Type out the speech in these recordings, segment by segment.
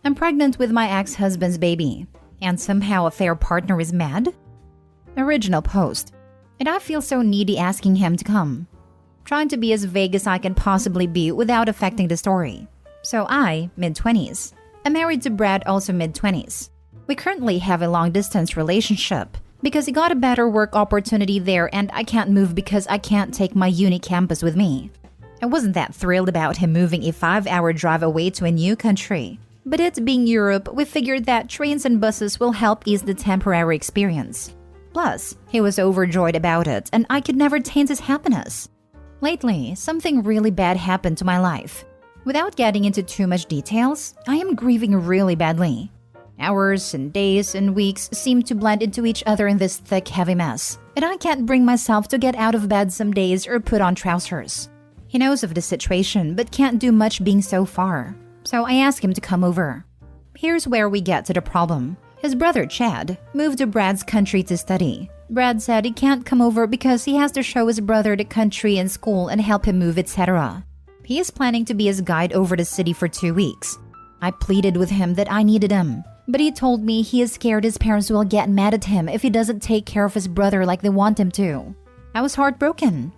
I'm pregnant with my ex-husband's baby, and somehow affair partner is mad? Original post. And I feel so needy asking him to come. Trying to be as vague as I can possibly be without affecting the story. So I, mid-20s. I'm married to Brad, also mid-20s. We currently have a long-distance relationship because he got a better work opportunity there and I can't move because I can't take my uni campus with me. I wasn't that thrilled about him moving a 5-hour drive away to a new country. But it being Europe, we figured that trains and buses will help ease the temporary experience. Plus, he was overjoyed about it and I could never taint his happiness. Lately, something really bad happened to my life. Without getting into too much details, I am grieving really badly. Hours and days and weeks seem to blend into each other in this thick, heavy mess, and I can't bring myself to get out of bed some days or put on trousers. He knows of the situation but can't do much being so far. So I asked him to come over. Here's where we get to the problem. His brother, Chad, moved to Brad's country to study. Brad said he can't come over because he has to show his brother the country and school and help him move, etc. He is planning to be his guide over the city for 2 weeks. I pleaded with him that I needed him, but he told me he is scared his parents will get mad at him if he doesn't take care of his brother like they want him to. I was heartbroken.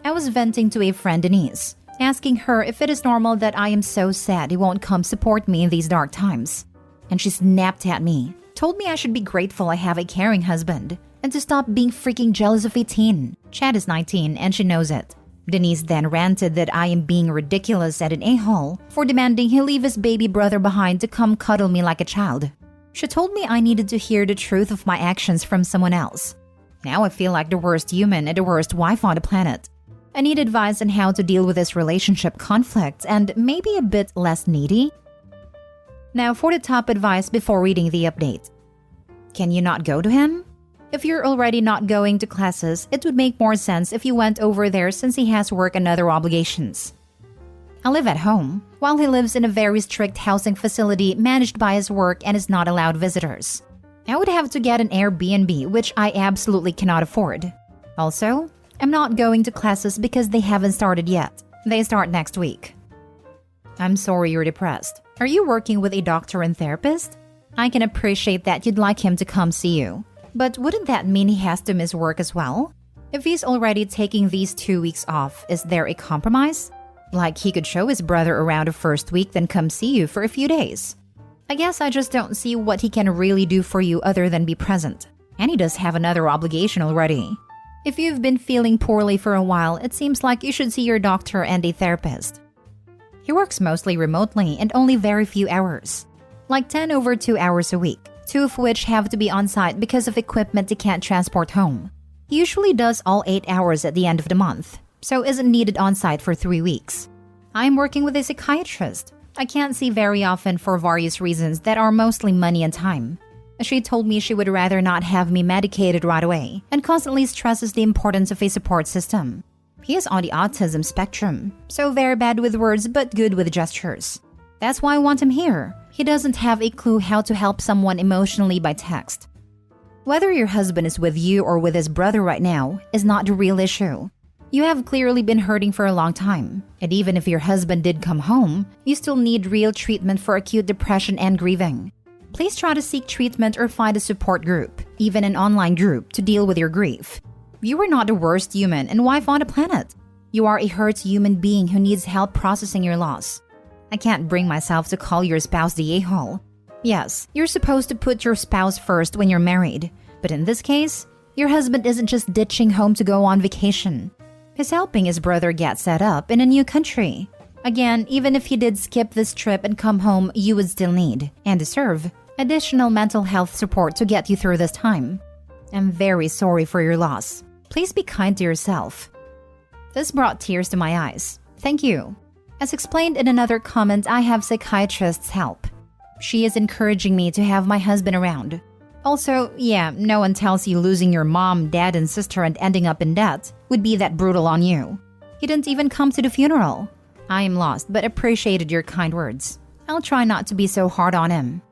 I was venting to a friend, Denise, asking her if it is normal that I am so sad he won't come support me in these dark times. And she snapped at me, told me I should be grateful I have a caring husband, and to stop being freaking jealous of a teen. Chad is 19 and she knows it. Denise then ranted that I am being ridiculous at an a-hole for demanding he leave his baby brother behind to come cuddle me like a child. She told me I needed to hear the truth of my actions from someone else. Now I feel like the worst human and the worst wife on the planet. I need advice on how to deal with this relationship conflict and maybe a bit less needy. Now for the top advice before reading the update. Can you not go to him? If you're already not going to classes, it would make more sense if you went over there since he has work and other obligations. I live at home, while he lives in a very strict housing facility managed by his work and is not allowed visitors. I would have to get an Airbnb, which I absolutely cannot afford. Also, I'm not going to classes because they haven't started yet. They start next week. I'm sorry you're depressed. Are you working with a doctor and therapist? I can appreciate that you'd like him to come see you. But wouldn't that mean he has to miss work as well? If he's already taking these 2 weeks off, is there a compromise? Like he could show his brother around the first week then come see you for a few days. I guess I just don't see what he can really do for you other than be present. And he does have another obligation already. If you've been feeling poorly for a while, it seems like you should see your doctor and a therapist. He works mostly remotely and only very few hours. Like 10 over 2 hours a week, 2 of which have to be on site because of equipment he can't transport home. He usually does all 8 hours at the end of the month, so isn't needed on site for 3 weeks. I'm working with a psychiatrist. I can't see very often for various reasons that are mostly money and time. She told me she would rather not have me medicated right away and constantly stresses the importance of a support system. He is on the autism spectrum, so very bad with words but good with gestures. That's why I want him here. He doesn't have a clue how to help someone emotionally by text. Whether your husband is with you or with his brother right now is not the real issue. You have clearly been hurting for a long time, and even if your husband did come home, you still need real treatment for acute depression and grieving. Please try to seek treatment or find a support group, even an online group, to deal with your grief. You are not the worst human and wife on the planet. You are a hurt human being who needs help processing your loss. I can't bring myself to call your spouse the a-hole. Yes, you're supposed to put your spouse first when you're married, but in this case, your husband isn't just ditching home to go on vacation. He's helping his brother get set up in a new country. Again, even if he did skip this trip and come home, you would still need, and deserve, additional mental health support to get you through this time. I'm very sorry for your loss. Please be kind to yourself. This brought tears to my eyes. Thank you. As explained in another comment, I have psychiatrist's help. She is encouraging me to have my husband around. Also, yeah, no one tells you losing your mom, dad, and sister and ending up in debt would be that brutal on you. He didn't even come to the funeral. I am lost, but appreciated your kind words. I'll try not to be so hard on him.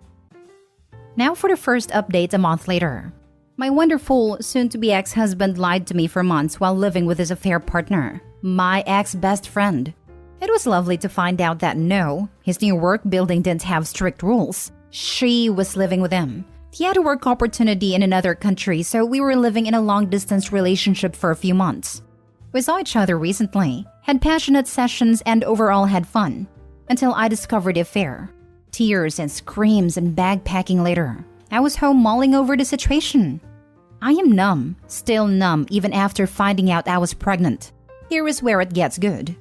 Now for the first update a month later. My wonderful, soon-to-be ex-husband lied to me for months while living with his affair partner. My ex-best friend. It was lovely to find out that no, his new work building didn't have strict rules. She was living with him. He had a work opportunity in another country, so we were living in a long-distance relationship for a few months. We saw each other recently, had passionate sessions, and overall had fun. Until I discovered the affair. Tears and screams and bag packing later. I was home mulling over the situation. I am numb, still numb even after finding out I was pregnant. Here is where it gets good.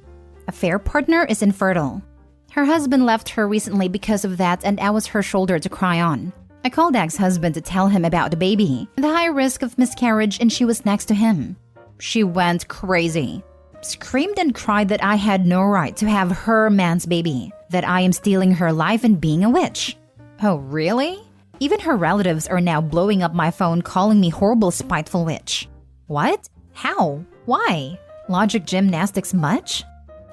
Affair partner is infertile. Her husband left her recently because of that, and I was her shoulder to cry on. I called ex-husband to tell him about the baby, the high risk of miscarriage, and she was next to him. She went crazy. Screamed and cried that I had no right to have her man's baby, that I am stealing her life and being a witch. Oh, really? Even her relatives are now blowing up my phone calling me horrible spiteful witch. What? How? Why? Logic gymnastics much?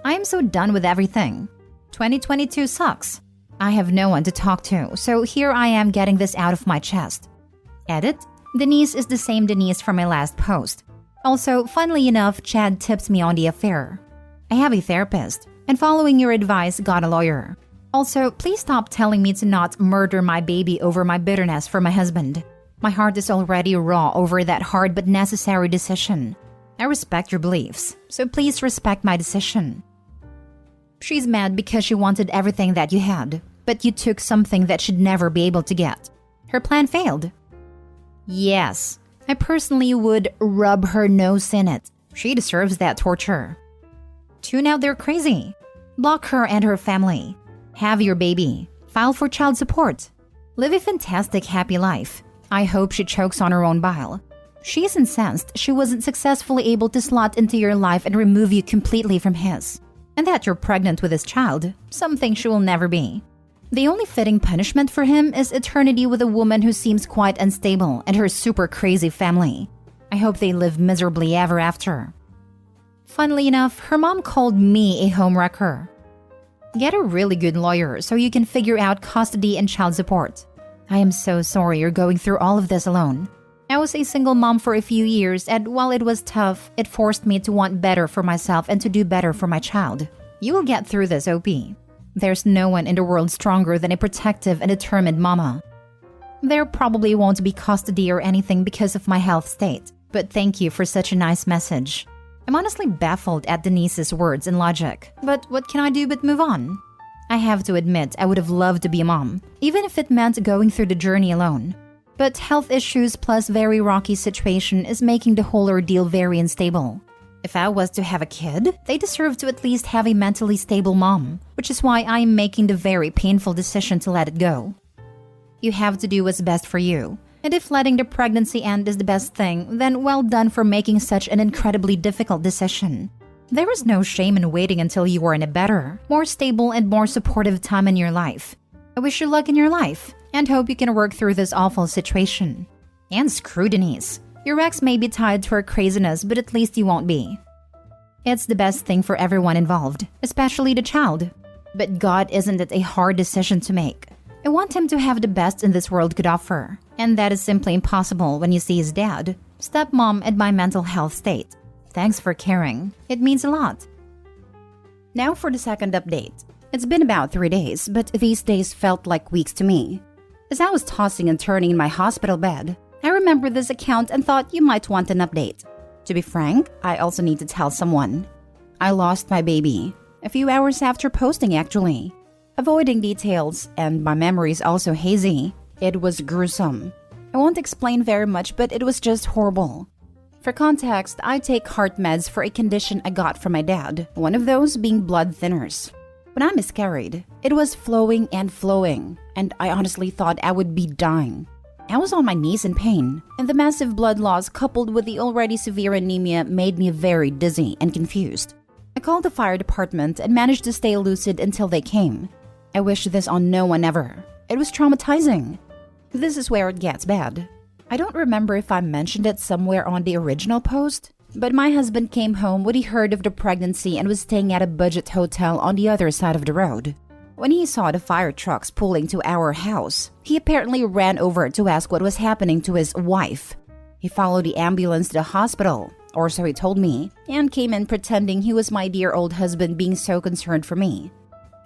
I am so done with everything. 2022 sucks. I have no one to talk to, so here I am getting this out of my chest. Edit: Denise is the same Denise from my last post. Also, funnily enough, Chad tipped me on the affair. I have a therapist, and following your advice, got a lawyer. Also, please stop telling me to not murder my baby over my bitterness for my husband. My heart is already raw over that hard but necessary decision. I respect your beliefs, so please respect my decision. She's mad because she wanted everything that you had, but you took something that she'd never be able to get. Her plan failed. Yes, I personally would rub her nose in it. She deserves that torture. Tune out their crazy. Block her and her family. Have your baby. File for child support. Live a fantastic, happy life. I hope she chokes on her own bile. She is incensed she wasn't successfully able to slot into your life and remove you completely from his. And that you're pregnant with his child, something she will never be. The only fitting punishment for him is eternity with a woman who seems quite unstable and her super crazy family. I hope they live miserably ever after. Funnily enough, her mom called me a homewrecker. Get a really good lawyer so you can figure out custody and child support. I am so sorry you're going through all of this alone. I was a single mom for a few years, and while it was tough, it forced me to want better for myself and to do better for my child. You will get through this, OP. There's no one in the world stronger than a protective and determined mama. There probably won't be custody or anything because of my health state, but thank you for such a nice message. I'm honestly baffled at Denise's words and logic, but what can I do but move on? I have to admit I would have loved to be a mom, even if it meant going through the journey alone. But health issues plus very rocky situation is making the whole ordeal very unstable. If I was to have a kid, they deserve to at least have a mentally stable mom, which is why I am making the very painful decision to let it go. You have to do what's best for you, and if letting the pregnancy end is the best thing, then well done for making such an incredibly difficult decision. There is no shame in waiting until you are in a better, more stable and more supportive time in your life. I wish you luck in your life, and hope you can work through this awful situation. And screw Denise. Your ex may be tied to her craziness, but at least you won't be. It's the best thing for everyone involved, especially the child. But God, isn't it a hard decision to make? I want him to have the best in this world could offer, and that is simply impossible when you see his dad, stepmom, and my mental health state. Thanks for caring. It means a lot. Now for the second update. It's been about 3 days, but these days felt like weeks to me. As I was tossing and turning in my hospital bed, I remembered this account and thought you might want an update. To be frank, I also need to tell someone. I lost my baby, a few hours after posting actually. Avoiding details, and my memory is also hazy. It was gruesome. I won't explain very much, but it was just horrible. For context, I take heart meds for a condition I got from my dad, one of those being blood thinners. When I miscarried, it was flowing, and I honestly thought I would be dying. I was on my knees in pain, and the massive blood loss coupled with the already severe anemia made me very dizzy and confused. I called the fire department and managed to stay lucid until they came. I wish this on no one ever. It was traumatizing. This is where it gets bad. I don't remember if I mentioned it somewhere on the original post, but my husband came home when he heard of the pregnancy and was staying at a budget hotel on the other side of the road. When he saw the fire trucks pulling to our house, he apparently ran over to ask what was happening to his wife. He followed the ambulance to the hospital, or so he told me, and came in pretending he was my dear old husband being so concerned for me.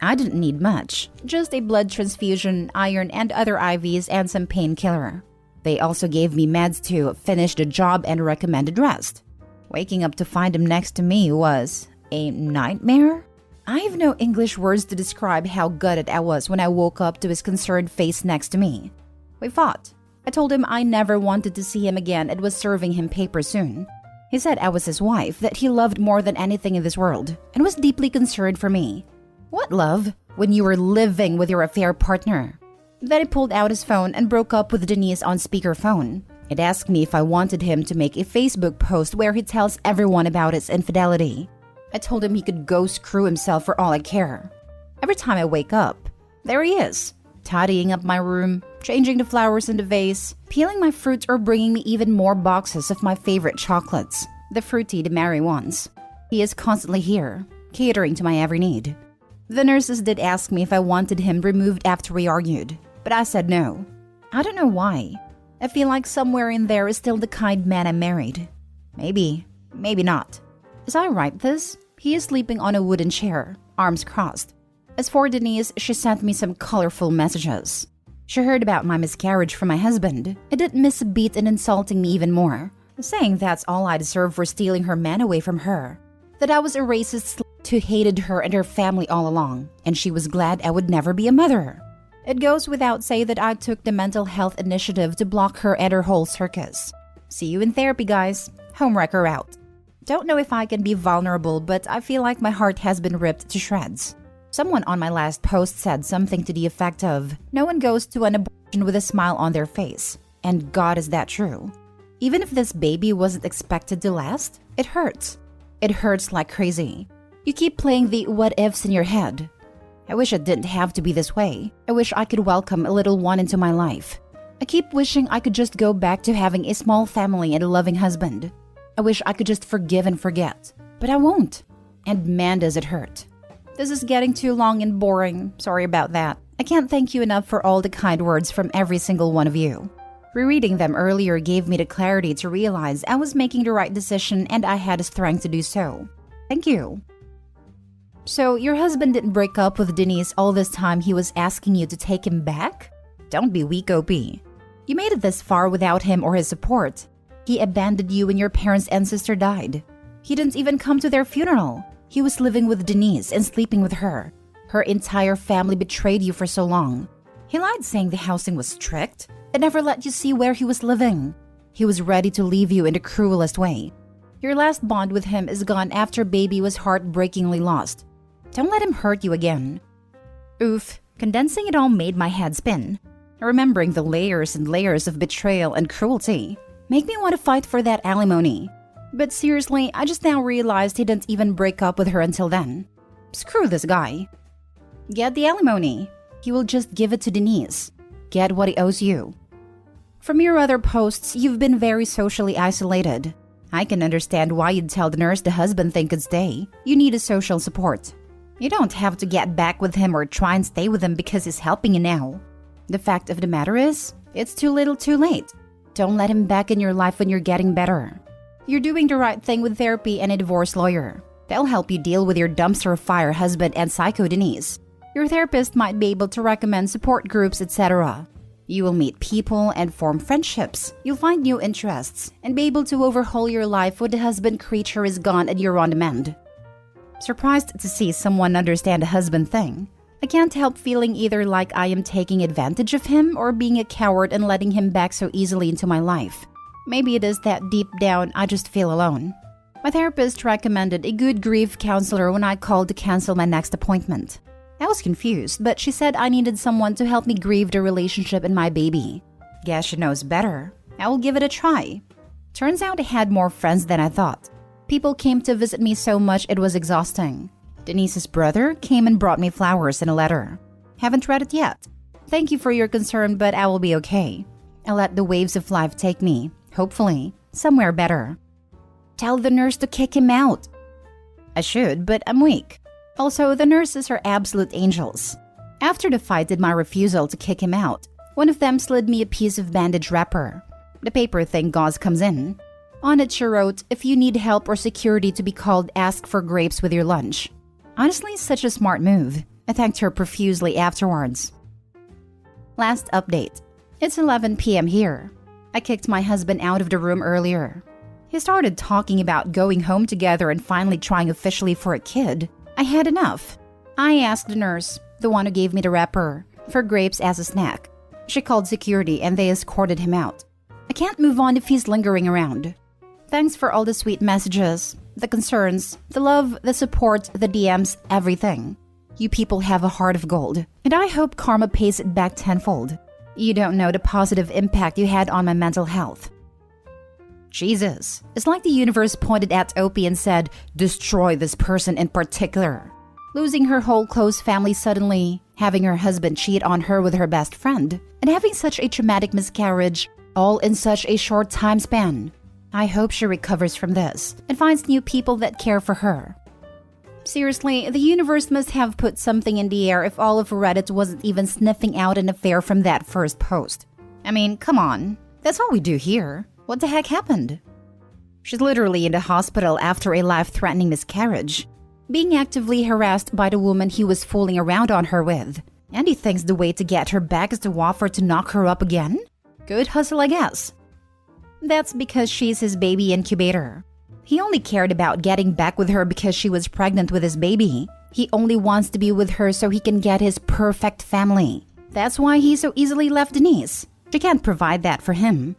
I didn't need much, just a blood transfusion, iron and other IVs, and some painkiller. They also gave me meds to finish the job and recommended rest. Waking up to find him next to me was a nightmare. I have no English words to describe how gutted I was when I woke up to his concerned face next to me. We fought. I told him I never wanted to see him again and was serving him papers soon. He said I was his wife, that he loved more than anything in this world, and was deeply concerned for me. What love, when you were living with your affair partner? Then he pulled out his phone and broke up with Denise on speakerphone. It asked me if I wanted him to make a Facebook post where he tells everyone about his infidelity. I told him he could go screw himself for all I care. Every time I wake up, there he is, tidying up my room, changing the flowers in the vase, peeling my fruit, or bringing me even more boxes of my favorite chocolates, the fruity, the merry ones. He is constantly here, catering to my every need. The nurses did ask me if I wanted him removed after we argued, but I said no. I don't know why. I feel like somewhere in there is still the kind man I married. Maybe not. As I write this, he is sleeping on a wooden chair, arms crossed. As for Denise, she sent me some colorful messages. She heard about my miscarriage from my husband and didn't miss a beat in insulting me even more, saying that's all I deserved for stealing her man away from her, that I was a racist slut who hated her and her family all along, and she was glad I would never be a mother. It goes without saying that I took the mental health initiative to block her and her whole circus. See you in therapy, guys. Homewrecker out. Don't know if I can be vulnerable, but I feel like my heart has been ripped to shreds. Someone on my last post said something to the effect of, no one goes to an abortion with a smile on their face. And God, is that true? Even if this baby wasn't expected to last, it hurts. It hurts like crazy. You keep playing the what ifs in your head. I wish it didn't have to be this way. I wish I could welcome a little one into my life. I keep wishing I could just go back to having a small family and a loving husband. I wish I could just forgive and forget, but I won't. And man, does it hurt. This is getting too long and boring. Sorry about that. I can't thank you enough for all the kind words from every single one of you. Rereading them earlier gave me the clarity to realize I was making the right decision and I had the strength to do so. Thank you. So, your husband didn't break up with Denise all this time he was asking you to take him back? Don't be weak, OP. You made it this far without him or his support. He abandoned you when your parents and sister died. He didn't even come to their funeral. He was living with Denise and sleeping with her. Her entire family betrayed you for so long. He lied saying the housing was strict and never let you see where he was living. He was ready to leave you in the cruelest way. Your last bond with him is gone after baby was heartbreakingly lost. Don't let him hurt you again. Oof, condensing it all made my head spin. Remembering the layers and layers of betrayal and cruelty make me want to fight for that alimony. But seriously, I just now realized he didn't even break up with her until then. Screw this guy. Get the alimony. He will just give it to Denise. Get what he owes you. From your other posts, you've been very socially isolated. I can understand why you'd tell the nurse the husband thing could stay. You need a social support. You don't have to get back with him or try and stay with him because he's helping you now. The fact of the matter is, it's too little too late. Don't let him back in your life when you're getting better. You're doing the right thing with therapy and a divorce lawyer. They'll help you deal with your dumpster fire husband and psycho Denise. Your therapist might be able to recommend support groups, etc. You will meet people and form friendships. You'll find new interests and be able to overhaul your life when the husband creature is gone and you're on the mend. Surprised to see someone understand a husband thing. I can't help feeling either like I am taking advantage of him or being a coward and letting him back so easily into my life. Maybe it is that deep down I just feel alone. My therapist recommended a good grief counselor when I called to cancel my next appointment. I was confused, but she said I needed someone to help me grieve the relationship and my baby. Guess she knows better. I will give it a try. Turns out I had more friends than I thought. People came to visit me so much it was exhausting. Denise's brother came and brought me flowers and a letter. Haven't read it yet. Thank you for your concern, but I will be okay. I'll let the waves of life take me, hopefully, somewhere better. Tell the nurse to kick him out. I should, but I'm weak. Also, the nurses are absolute angels. After the fight did my refusal to kick him out, one of them slid me a piece of bandage wrapper. The paper thing gauze comes in. On it she wrote, if you need help or security to be called, ask for grapes with your lunch. Honestly, such a smart move. I thanked her profusely afterwards. Last update. It's 11 p.m. here. I kicked my husband out of the room earlier. He started talking about going home together and finally trying officially for a kid. I had enough. I asked the nurse, the one who gave me the wrapper, for grapes as a snack. She called security and they escorted him out. I can't move on if he's lingering around. Thanks for all the sweet messages, the concerns, the love, the support, the DMs, everything. You people have a heart of gold, and I hope karma pays it back tenfold. You don't know the positive impact you had on my mental health. Jesus, it's like the universe pointed at Opie and said, destroy this person in particular. Losing her whole close family suddenly, having her husband cheat on her with her best friend, and having such a traumatic miscarriage, all in such a short time span. I hope she recovers from this and finds new people that care for her. Seriously, the universe must have put something in the air if all of Reddit wasn't even sniffing out an affair from that first post. I mean, come on. That's all we do here. What the heck happened? She's literally in the hospital after a life-threatening miscarriage, being actively harassed by the woman he was fooling around on her with. And he thinks the way to get her back is to offer to knock her up again? Good hustle, I guess. That's because she's his baby incubator. He only cared about getting back with her because she was pregnant with his baby. He only wants to be with her so he can get his perfect family. That's why he so easily left Denise. She can't provide that for him.